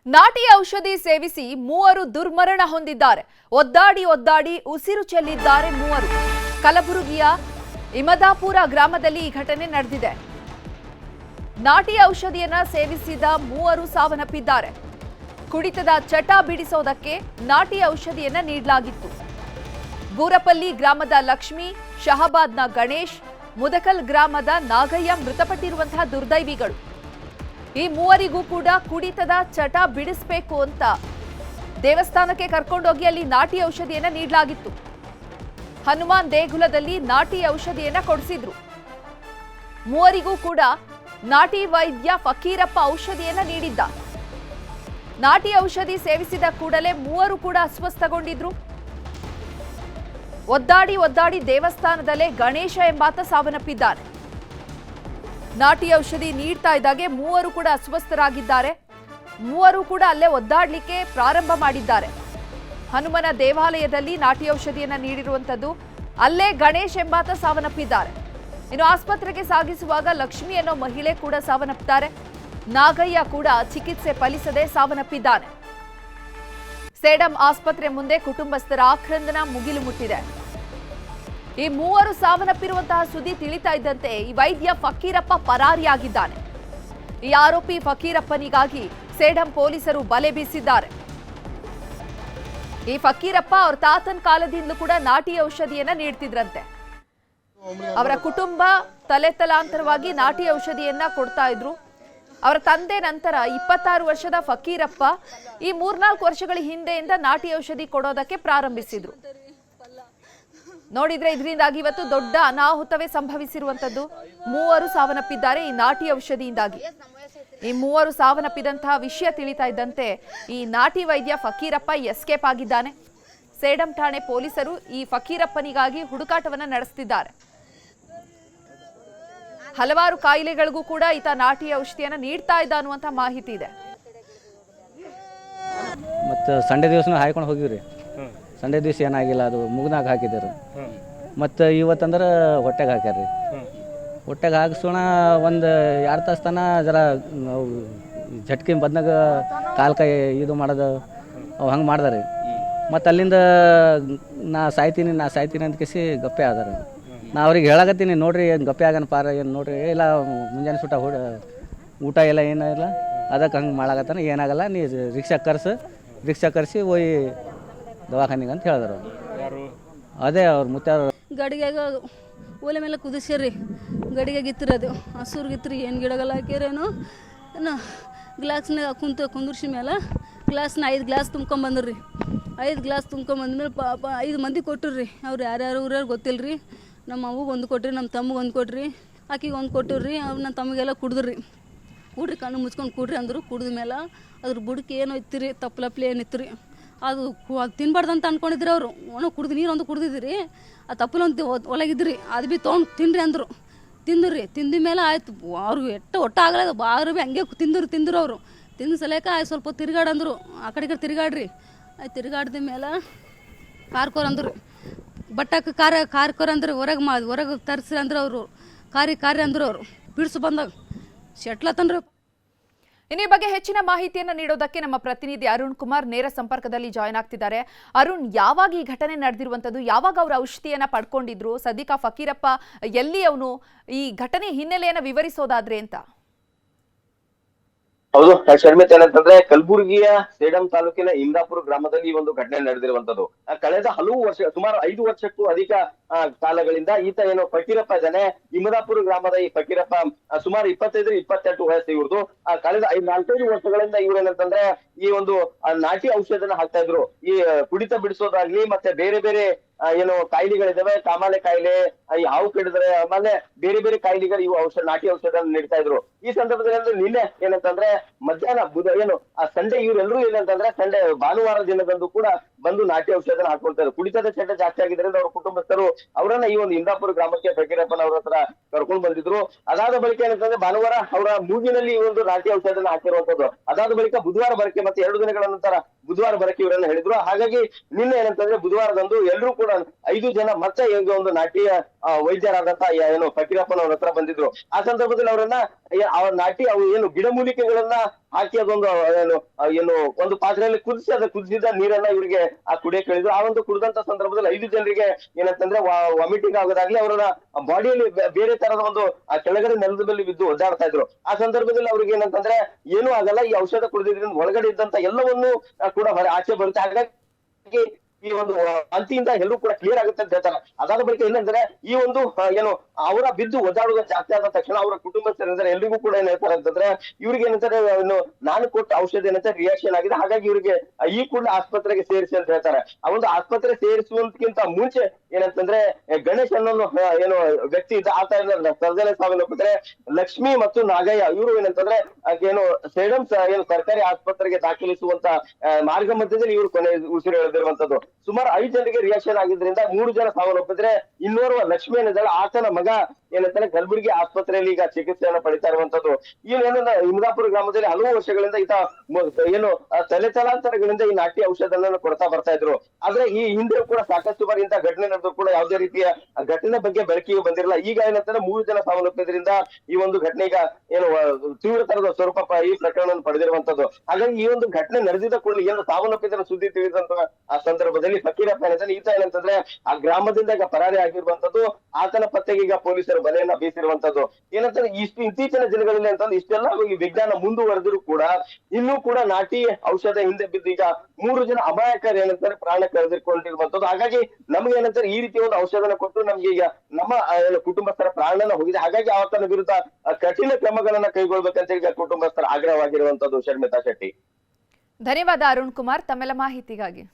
ನಾಟಿ ಔಷಧಿ ಸೇವಿಸಿ ಮೂವರು ದುರ್ಮರಣ ಹೊಂದಿದ್ದಾರೆ. ಒದ್ದಾಡಿ ಉಸಿರು ಚೆಲ್ಲಿದ್ದಾರೆ ಮೂವರು. ಕಲಬುರಗಿಯ ಇಮದಾಪುರ ಗ್ರಾಮದಲ್ಲಿ ಈ ಘಟನೆ ನಡೆದಿದೆ. ನಾಟಿ ಔಷಧಿಯನ್ನ ಸೇವಿಸಿದ ಮೂವರು ಸಾವನ್ನಪ್ಪಿದ್ದಾರೆ. ಕುಡಿತದ ಚಟ ಬಿಡಿಸೋದಕ್ಕೆ ನಾಟಿ ಔಷಧಿಯನ್ನ ನೀಡಲಾಗಿತ್ತು. ಗೂರಪಲ್ಲಿ ಗ್ರಾಮದ ಲಕ್ಷ್ಮಿ, ಶಹಾಬಾದ್ನ ಗಣೇಶ್, ಮುದಕಲ್ ಗ್ರಾಮದ ನಾಗಯ್ಯ ಮೃತಪಟ್ಟಿರುವಂತಹ ದುರ್ದೈವಿಗಳು. ಈ ಮೂವರಿಗೂ ಕೂಡ ಕುಡಿತದ ಚಟ ಬಿಡಿಸಬೇಕು ಅಂತ ದೇವಸ್ಥಾನಕ್ಕೆ ಕರ್ಕೊಂಡೋಗಿ ಅಲ್ಲಿ ನಾಟಿ ಔಷಧಿಯನ್ನ ನೀಡಲಾಗಿತ್ತು. ಹನುಮಾನ್ ದೇಗುಲದಲ್ಲಿ ನಾಟಿ ಔಷಧಿಯನ್ನ ಕೊಡಿಸಿದ್ರು. ಮೂವರಿಗೂ ಕೂಡ ನಾಟಿ ವೈದ್ಯ ಫಕೀರಪ್ಪ ಔಷಧಿಯನ್ನ ನೀಡಿದ್ದ. ನಾಟಿ ಔಷಧಿ ಸೇವಿಸಿದ ಕೂಡಲೇ ಮೂವರು ಕೂಡ ಅಸ್ವಸ್ಥಗೊಂಡಿದ್ರು. ಒದ್ದಾಡಿ ದೇವಸ್ಥಾನದಲ್ಲೇ ಗಣೇಶ ಎಂಬಾತ ಸಾವನ್ನಪ್ಪಿದ್ದಾನೆ. ನಾಟಿ ಔಷಧಿ ನೀಡ್ತಾ ಇದ್ದಾಗೆ ಮೂವರು ಕೂಡ ಅಸ್ವಸ್ಥರಾಗಿದ್ದಾರೆ. ಮೂವರು ಕೂಡ ಅಲ್ಲೇ ಒದ್ದಾಡ್ಲಿಕ್ಕೆ ಪ್ರಾರಂಭ ಮಾಡಿದ್ದಾರೆ. ಹನುಮನ ದೇವಾಲಯದಲ್ಲಿ ನಾಟಿ ಔಷಧಿಯನ್ನ ನೀಡಿರುವಂತದ್ದು. ಅಲ್ಲೇ ಗಣೇಶ್ ಎಂಬಾತ ಸಾವನ್ನಪ್ಪಿದ್ದಾರೆ. ಇನ್ನು ಆಸ್ಪತ್ರೆಗೆ ಸಾಗಿಸುವಾಗ ಲಕ್ಷ್ಮಿ ಅನ್ನೋ ಮಹಿಳೆ ಕೂಡ ಸಾವನ್ನಪ್ಪಿದ್ದಾರೆ. ನಾಗಯ್ಯ ಕೂಡ ಚಿಕಿತ್ಸೆ ಫಲಿಸದೆ ಸಾವನ್ನಪ್ಪಿದ್ದಾನೆ. ಸೇಡಂ ಆಸ್ಪತ್ರೆ ಮುಂದೆ ಕುಟುಂಬಸ್ಥರ ಆಕ್ರಂದನ ಮುಗಿಲು ಮುಟ್ಟಿದೆ. ಈ ಮೂವರು ಸಾವನ್ನಪ್ಪಿರುವಂತಹ ಸುದ್ದಿ ತಿಳಿತಾ ಇದ್ದಂತೆ ಈ ವೈದ್ಯ ಫಕೀರಪ್ಪ ಪರಾರಿಯಾಗಿದ್ದಾನೆ. ಈ ಆರೋಪಿ ಫಕೀರಪ್ಪನಿಗಾಗಿ ಸೇಡಂ ಪೊಲೀಸರು ಬಲೆ ಬೀಸಿದ್ದಾರೆ. ಈ ಫಕೀರಪ್ಪ ಅವ್ರ ತಾತನ ಕಾಲದಿಂದಲೂ ಕೂಡ ನಾಟಿ ಔಷಧಿಯನ್ನ ನೀಡ್ತಿದ್ರಂತೆ. ಅವರ ಕುಟುಂಬ ತಲೆತಲಾಂತರವಾಗಿ ನಾಟಿ ಔಷಧಿಯನ್ನ ಕೊಡ್ತಾ ಇದ್ರು. ಅವರ ತಂದೆ ನಂತರ 26 ವರ್ಷದ ಫಕೀರಪ್ಪ ಈ 3-4 ವರ್ಷಗಳ ಹಿಂದೆಯಿಂದ ನಾಟಿ ಔಷಧಿ ಕೊಡೋದಕ್ಕೆ ಪ್ರಾರಂಭಿಸಿದ್ರು. ನೋಡಿದ್ರೆ ಇದರಿಂದಾಗಿ ಇವತ್ತು ದೊಡ್ಡ ಅನಾಹುತವೇ ಸಂಭವಿಸಿರುವಂತದ್ದು. ಮೂವರು ಸಾವನ್ನಪ್ಪಿದ್ದಾರೆ ಈ ನಾಟಿ ಔಷಧಿಯಿಂದಾಗಿ. ಈ ಮೂವರು ಸಾವನ್ನಪ್ಪಿದಂತಹ ವಿಷಯ ತಿಳಿತಾ ಇದ್ದಂತೆ ಈ ನಾಟಿ ವೈದ್ಯ ಫಕೀರಪ್ಪ ಎಸ್ಕೇಪ್ ಆಗಿದ್ದಾನೆ. ಸೇಡಂ ಠಾಣೆ ಪೊಲೀಸರು ಈ ಫಕೀರಪ್ಪನಿಗಾಗಿ ಹುಡುಕಾಟವನ್ನ ನಡೆಸುತ್ತಿದ್ದಾರೆ. ಹಲವಾರು ಕಾಯಿಲೆಗಳಿಗೂ ಕೂಡ ಈತ ನಾಟಿ ಔಷಧಿಯನ್ನ ನೀಡ್ತಾ ಇದ್ದ ಅನ್ನುವಂತ ಮಾಹಿತಿ ಇದೆ. ಮತ್ತೆ ಸಂಡೆ ದಿವಸನೂ ಹಾಯ್ಕೊಂಡು ಹೋಗಿವ್ರಿ. ಸಂಡೆ ದಿವಸ ಏನಾಗಿಲ್ಲ, ಅದು ಮುಗ್ನಾಗ ಹಾಕಿದ್ರು. ಮತ್ತು ಇವತ್ತಂದ್ರೆ ಹೊಟ್ಟೆಗೆ ಹಾಕ್ಯಾರ್ರಿ. ಹೊಟ್ಟೆಗೆ ಹಾಕಿಸೋಣ ಒಂದು 2 ತಾಸು ತನ ಜರ ಝಟ್ಕಿ ಬದ್ನಾಗ ಕಾಲು ಕೈ ಇದು ಮಾಡೋದು ಅವು ಹಂಗೆ ಮಾಡ್ದಾರೆ. ಮತ್ತು ಅಲ್ಲಿಂದ ನಾ ಸಾಯ್ತೀನಿ ಅಂತ ಕೇಸಿ ಗಪ್ಪೆ ಆದಾರೆ. ನಾ ಅವ್ರಿಗೆ ಹೇಳಕತ್ತೀನಿ, ನೋಡ್ರಿ ಏನು ಗಪ್ಪೆ ಆಗನ ಪಾರ ಏನು ನೋಡ್ರಿ, ಇಲ್ಲ ಮುಂಜಾನೆ ಸುಟ್ಟ ಊಟ ಎಲ್ಲ ಏನಿಲ್ಲ, ಅದಕ್ಕೆ ಹಂಗೆ ಮಾಡಾಕತ್ತಾನ, ಏನಾಗಲ್ಲ, ನೀ ರಿಕ್ಷಾ ಕರ್ಸಿ ಹೋಯ್ ದವಾಖಾನಿಗೆ ಅಂತ ಹೇಳಿದ್ರು. ಅದೇ ಅವ್ರ ಮುತ್ತಾರು ಗಡಿಗ್ಯಾಗ ಒಲೆ ಮೇಲೆ ಕುದಿಸ್ಯಾರಿ. ಗಡಿಗೆ ಗಿತ್ತಿರಿ, ಅದು ಹಸುರು ಗಿತ್ತಿರಿ, ಏನು ಗಿಡಗಲ್ಲ ಹಾಕ್ಯಾರೇನು ಗ್ಲಾಸ್ನಾಗ ಕುಂದರ್ಸಿ ಮೇಲೆ ಗ್ಲಾಸ್ನ 5 ಗ್ಲಾಸ್ ತುಂಬ್ಕೊಂಬಂದ್ರಿ. 5 ಗ್ಲಾಸ್ ತುಂಬ್ಕೊಂಬಂದ್ಮೇಲೆ ಪಾಪ 5 ಮಂದಿ ಕೊಟ್ಟರು. ಅವ್ರು ಯಾರ್ಯಾರು ಊರ್ಯಾರು ಗೊತ್ತಿಲ್ಲ ರೀ. ನಮ್ಮ ಅವ್ಗೆ ಒಂದು ಕೊಟ್ರಿ, ನಮ್ಮ ತಮ್ಮಗೆ ಒಂದು ಕೊಟ್ರಿ, ಆಕಿಗೆ ಒಂದು ಕೊಟ್ಟರು. ಅವ್ರು ನನ್ನ ತಮಗೆಲ್ಲ ಕುಡಿದ್ರಿ. ಕೂಡ್ರಿ, ಕಣ್ಣು ಮುಚ್ಕೊಂಡು ಕೂಡ್ರಿ ಅಂದರು. ಕುಡಿದ ಮೇಲೆ ಅದ್ರ ಬುಡಕ್ಕೆ ಏನೋ ಇತ್ತಿರಿ, ತಪ್ಪಲಪ್ಲಿ ಏನು ಇತ್ತು ರೀ. ಅದು ತಿನ್ಬಾರ್ದಂತ ಅನ್ಕೊಂಡಿದ್ರಿ ಅವರು. ಕುಡ್ದು ನೀರು ಒಂದು ಕುಡ್ದಿದ್ರಿ, ಆ ತಪ್ಪಲೊಂದು ಒಳಗಿದ್ರಿ, ಅದು ಭೀ ತೊಗೊಂಡು ತಿನ್ರಿ ಅಂದರು. ತಿಂದ್ರಿ. ತಿಂದ ಮೇಲೆ ಆಯ್ತು, ಅವ್ರಿಗೆ ಒಟ್ಟ ಆಗಲ್ಲ, ಬಾರು ಭೀ ಹಂಗೆ ತಿಂದ್ರು ಅವರು. ತಿಂದ ಸಲಕ ಆಯ್ತು ಸ್ವಲ್ಪ ತಿರ್ಗಾಡಂದ್ರು. ಆ ಕಡೆ ಈ ಕಡೆ ತಿರ್ಗಾಡ್ರಿ. ಆಯ್ತು, ತಿರ್ಗಾಡ್ದ ಮೇಲೆ ಕಾರ್ಕೋರ್ ಅಂದ್ರು. ಬಟ್ಟಕ್ಕೆ ಕಾರ್ಕೋರ್ ಅಂದ್ರೆ ಹೊರಗೆ ತರಿಸ್ರಿ ಅಂದ್ರೆ ಅವರು ಕಾರ್ಯ ಅಂದ್ರು. ಅವರು ಬಿಡ್ಸು ಬಂದಾಗ ಶೆಟ್ಲತ್ತನ್ರಿ. ಇನ್ನು ಈ ಬಗ್ಗೆ ಹೆಚ್ಚಿನ ಮಾಹಿತಿಯನ್ನು ನೀಡೋದಕ್ಕೆ ನಮ್ಮ ಪ್ರತಿನಿಧಿ ಅರುಣ್ ಕುಮಾರ್ ನೇರ ಸಂಪರ್ಕದಲ್ಲಿ ಜಾಯ್ನ್ ಆಗ್ತಿದ್ದಾರೆ. ಅರುಣ್, ಯಾವಾಗ ಈ ಘಟನೆ ನಡೆದಿರುವಂತದ್ದು, ಯಾವಾಗ ಅವರು ಔಷಧಿಯನ್ನ ಪಡ್ಕೊಂಡಿದ್ರು, ಸದ್ಯಕ್ಕೆ ಫಕೀರಪ್ಪ ಎಲ್ಲಿ ಅವನು, ಈ ಘಟನೆ ಹಿನ್ನೆಲೆಯನ್ನ ವಿವರಿಸೋದಾದ್ರೆ ಅಂತ? ಹೌದು ಶರ್ಮಿತ್, ಏನಂತಂದ್ರೆ ಕಲಬುರಗಿಯ ಸೇಡಂ ತಾಲೂಕಿನ ಇಂದಾಪುರ ಗ್ರಾಮದಲ್ಲಿ ಈ ಒಂದು ಘಟನೆ ನಡೆದಿರುವಂತದ್ದು. ಕಳೆದ ಹಲವು ವರ್ಷ, ಸುಮಾರು 5 ವರ್ಷಕ್ಕೂ ಅಧಿಕ ಕಾಲಗಳಿಂದ ಈತ ಏನು ಫಕೀರಪ್ಪ ಇದ್ದಾನೆ, ಇಮದಾಪುರ ಗ್ರಾಮದ ಈ ಫಕೀರಪ್ಪ ಸುಮಾರು 25-28 ವಯಸ್ಸು ಇವ್ರದ್ದು. ಕಳೆದ 4-5 ವರ್ಷಗಳಿಂದ ಇವ್ರೇನಂತಂದ್ರೆ ಈ ಒಂದು ನಾಟಿ ಔಷಧನ ಹಾಕ್ತಾ ಇದ್ರು. ಈ ಕುಡಿತ ಬಿಡಿಸೋದಾಗ್ಲಿ, ಮತ್ತೆ ಬೇರೆ ಬೇರೆ ಏನು ಕಾಯಿಲೆಗಳಿದಾವೆ, ಕಾಮಾಲೆ ಕಾಯಿಲೆ, ಈ ಹಾವು ಕಡಿದ್ರೆ, ಆಮೇಲೆ ಬೇರೆ ಕಾಯಿಲೆಗಳು ಇವು ನಾಟಿ ಔಷಧ ನೀಡ್ತಾ ಇದ್ರು. ಈ ಸಂದರ್ಭದಲ್ಲಿ ನಿನ್ನೆ ಏನಂತಂದ್ರೆ ಮಧ್ಯಾಹ್ನ ಏನು ಸಂಡೆ ಇವರೆಲ್ಲರೂ ಏನಂತಂದ್ರೆ ಸಂಡೆ ಭಾನುವಾರ ದಿನದಂದು ಕೂಡ ಬಂದು ನಾಟಿ ಔಷಧನ ಹಾಕೊಳ್ತಾರೆ. ಕುಡಿತದ ಚಟ ಜಾಸ್ತಿ ಆಗಿದ್ರಿಂದ ಅವ್ರ ಕುಟುಂಬಸ್ಥರು ಅವರನ್ನ ಈ ಒಂದು ಇಂದಾಪುರ ಗ್ರಾಮಕ್ಕೆ ಫಕೀರಪ್ಪನ ಅವ್ರ ಹತ್ರ ಕರ್ಕೊಂಡು ಬಂದಿದ್ರು. ಅದಾದ ಬಳಿಕ ಏನಂತಂದ್ರೆ ಭಾನುವಾರ ಅವರ ಮೂಗಿನಲ್ಲಿ ಈ ಒಂದು ನಾಟಿ ಔಷಧನ ಹಾಕಿರುವಂತದ್ದು. ಅದಾದ ಬಳಿಕ ಬುಧವಾರ ಬರಕ್ಕೆ, ಮತ್ತೆ 2 ದಿನಗಳ ನಂತರ ಬುಧವಾರ ಬರಕ್ಕೆ ಇವರನ್ನ ಹೇಳಿದ್ರು. ಹಾಗಾಗಿ ನಿನ್ನೆ ಏನಂತಂದ್ರೆ ಬುಧವಾರದಂದು ಎಲ್ಲರೂ ಕೂಡ 5 ಜನ ಮತ್ತೆ ಒಂದು ನಾಟಿ ವೈದ್ಯರಾದಂತ ಏನು ಫಕೀರಪ್ಪನವ್ರ ಹತ್ರ ಬಂದಿದ್ರು. ಆ ಸಂದರ್ಭದಲ್ಲಿ ಅವರನ್ನ ಅವ್ರ ನಾಟಿ ಅವು ಏನು ಗಿಡಮೂಲಿಕೆಗಳನ್ನ ಹಾಕಿ ಅದೊಂದು ಏನು ಒಂದು ಪಾತ್ರೆಯಲ್ಲಿ ಕುದಿಸಿ ಅದ ಕುದಿಸಿದ ನೀರನ್ನ ಇವರಿಗೆ ಕುಡಿಯಕ್ಕೆ ಹೇಳಿದ್ರು. ಆ ಒಂದು ಕುಡಿದಂತ ಸಂದರ್ಭದಲ್ಲಿ 5 ಜನರಿಗೆ ಏನಂತಂದ್ರೆ ವಾಮಿಟಿಂಗ್ ಆಗೋದಾಗ್ಲಿ ಅವರ ಬಾಡಿಯಲ್ಲಿ ಬೇರೆ ತರದ ಒಂದು ಕೆಳಗಡೆ ನೆಲದ ಮೇಲೆ ಬಿದ್ದು ಒದ್ದಾಡ್ತಾ ಇದ್ರು. ಆ ಸಂದರ್ಭದಲ್ಲಿ ಅವ್ರಿಗೆ ಏನಂತಂದ್ರೆ ಏನೂ ಆಗಲ್ಲ, ಈ ಔಷಧ ಕುಡಿದ್ರಿಂದ ಒಳಗಡೆ ಇದ್ದಂತ ಎಲ್ಲವನ್ನೂ ಕೂಡ ಆಚೆ ಬರುತ್ತೆ. ಹಾಗಾಗಿ ಈ ಒಂದು ವಾಂತಿಯಿಂದ ಎಲ್ಲರೂ ಕೂಡ ಕ್ಲಿಯರ್ ಆಗುತ್ತೆ ಅಂತ ಹೇಳ್ತಾರೆ. ಅದಾದ ಬಳಿಕ ಏನಂದ್ರೆ ಈ ಒಂದು ಏನು ಅವರ ಬಿದ್ದು ಒದ್ದಾಡುವ ಜಾಸ್ತಿ ಆದ ತಕ್ಷಣ ಅವರ ಕುಟುಂಬಸ್ಥರಂದ್ರೆ ಎಲ್ರಿಗೂ ಕೂಡ ಏನ್ ಹೇಳ್ತಾರೆ ಅಂತಂದ್ರೆ ಇವ್ರಿಗೆ ಏನಂತಾರೆ ನಾನು ಕೊಟ್ಟ ಔಷಧಿ ಏನಂತ ರಿಯಾಕ್ಷನ್ ಆಗಿದೆ, ಹಾಗಾಗಿ ಇವರಿಗೆ ಈ ಕೂಡಲೇ ಆಸ್ಪತ್ರೆಗೆ ಸೇರಿಸಿ ಅಂತ ಹೇಳ್ತಾರೆ. ಆ ಒಂದು ಆಸ್ಪತ್ರೆ ಸೇರಿಸುವುದಕ್ಕಿಂತ ಮುಂಚೆ ಏನಂತಂದ್ರೆ ಗಣೇಶ್ ಅನ್ನೋ ಏನು ವ್ಯಕ್ತಿ ಇದ್ದ ಆತ ಸ್ಥಳದಲ್ಲೇ ಸಾವನ್ನಪ್ಪಿದ್ರೆ. ಲಕ್ಷ್ಮಿ ಮತ್ತು ನಾಗಯ್ಯ ಇವರು ಏನಂತಂದ್ರೆ ಏನು ಸೇಡಂ ಏನು ಸರ್ಕಾರಿ ಆಸ್ಪತ್ರೆಗೆ ದಾಖಲಿಸುವಂತ ಮಾರ್ಗ ಮಧ್ಯದಲ್ಲಿ ಇವರು ಕೊನೆ ಉಸಿರು ಎಳೆದಿರುವಂತದ್ದು. ಸುಮಾರು 5 ಜನರಿಗೆ ರಿಯಾಕ್ಷನ್ ಆಗಿದ್ರಿಂದ 3 ಜನ ಸಾವನ್ನಪ್ಪಿದ್ರೆ. ಇನ್ನೋರ್ವ ಲಕ್ಷ್ಮಿ ಏನಿದ್ದಾಳೆ ಆತನ ಮಗ ಏನಂತಾರೆ ಕಲಬುರಗಿ ಆಸ್ಪತ್ರೆಯಲ್ಲಿ ಈಗ ಚಿಕಿತ್ಸೆಯನ್ನು ಪಡಿತಾ ಇರುವಂತದ್ದು. ಏನಂದ್ರೆ ಇಮದಾಪುರ ಗ್ರಾಮದಲ್ಲಿ ಹಲವು ವರ್ಷಗಳಿಂದ ಈತ ಏನು ತಲೆತಲಾಂತರಗಳಿಂದ ಈ ನಾಟಿ ಔಷಧನ ಕೊಡ್ತಾ ಬರ್ತಾ ಇದ್ರು. ಆದ್ರೆ ಈ ಹಿಂದೆ ಕೂಡ ಸಾಕಷ್ಟು ಬಾರಿ ಇಂತ ಘಟನೆ ನಡೆದ್ರು ಕೂಡ ಯಾವುದೇ ರೀತಿಯ ಘಟನೆ ಬಗ್ಗೆ ಬೆಳಕಿಗೆ ಬಂದಿರಲ್ಲ. ಈಗ ಏನಂತಂದ್ರೆ 3 ಜನ ಸಾವನ್ನಪ್ಪಿದ್ರಿಂದ ಈ ಒಂದು ಘಟನೆ ಈಗ ಏನು ತೀವ್ರ ತರದ ಸ್ವರೂಪ ಈ ಪ್ರಕರಣವನ್ನು ಪಡೆದಿರುವಂತದ್ದು. ಹಾಗಾಗಿ ಈ ಒಂದು ಘಟನೆ ನಡೆದಿದ್ದ ಕೂಡಲೇ ಏನು ಸಾವನ್ನಪ್ಪಿದ ಸುದ್ದಿ ತಿಳಿದಂತ ಆ ಸಂದರ್ಭದಲ್ಲಿ ಫಕೀರಪ್ಪ ಏನಂದ್ರೆ ಈತ ಏನಂತಂದ್ರೆ ಆ ಗ್ರಾಮದಿಂದ ಈಗ ಪರಾರಿ ಆಗಿರುವಂತದ್ದು. ಆತನ ಪತ್ತೆಗೆ ಈಗ ಪೊಲೀಸರು ಬಲೆಯನ್ನ ಬೀಸಿರುವಂತದ್ದು. ಏನಂತಂದ್ರೆ ಇತ್ತೀಚಿನ ದಿನಗಳಲ್ಲಿ ಅಂತಂದ್ರೆ ಇಷ್ಟೆಲ್ಲ ಈ ವಿಜ್ಞಾನ ಮುಂದುವರೆದ್ರು ಕೂಡ ಇನ್ನೂ ಕೂಡ ನಾಟಿ ಔಷಧ ಹಿಂದೆ ಬಿದ್ದು ಈಗ 3 ಜನ ಅಮಾಯಕರು ಏನಂತಾರೆ ಪ್ರಾಣ ಕಳೆದುಕೊಂಡಿರುವಂತದ್ದು. ಹಾಗಾಗಿ ನಮ್ಗೆ ಏನಂತಾರೆ ಈ ರೀತಿಯ ಒಂದು ಔಷಧನ ಕೊಟ್ಟು ನಮ್ಗೆ ಈಗ ನಮ್ಮ ಕುಟುಂಬಸ್ಥರ ಪ್ರಾಣನ ಹೋಗಿದೆ. ಹಾಗಾಗಿ ಆತನ ವಿರುದ್ಧ ಕಠಿಣ ಕ್ರಮಗಳನ್ನ ಕೈಗೊಳ್ಬೇಕಂತ ಈಗ ಕುಟುಂಬಸ್ಥರ ಆಗ್ರಹವಾಗಿರುವಂತದ್ದು. ಶರ್ಮಿತಾ ಶೆಟ್ಟಿ. ಧನ್ಯವಾದ ಅರುಣ್ ಕುಮಾರ್ ತಮ್ಮೆಲ್ಲ ಮಾಹಿತಿಗಾಗಿ.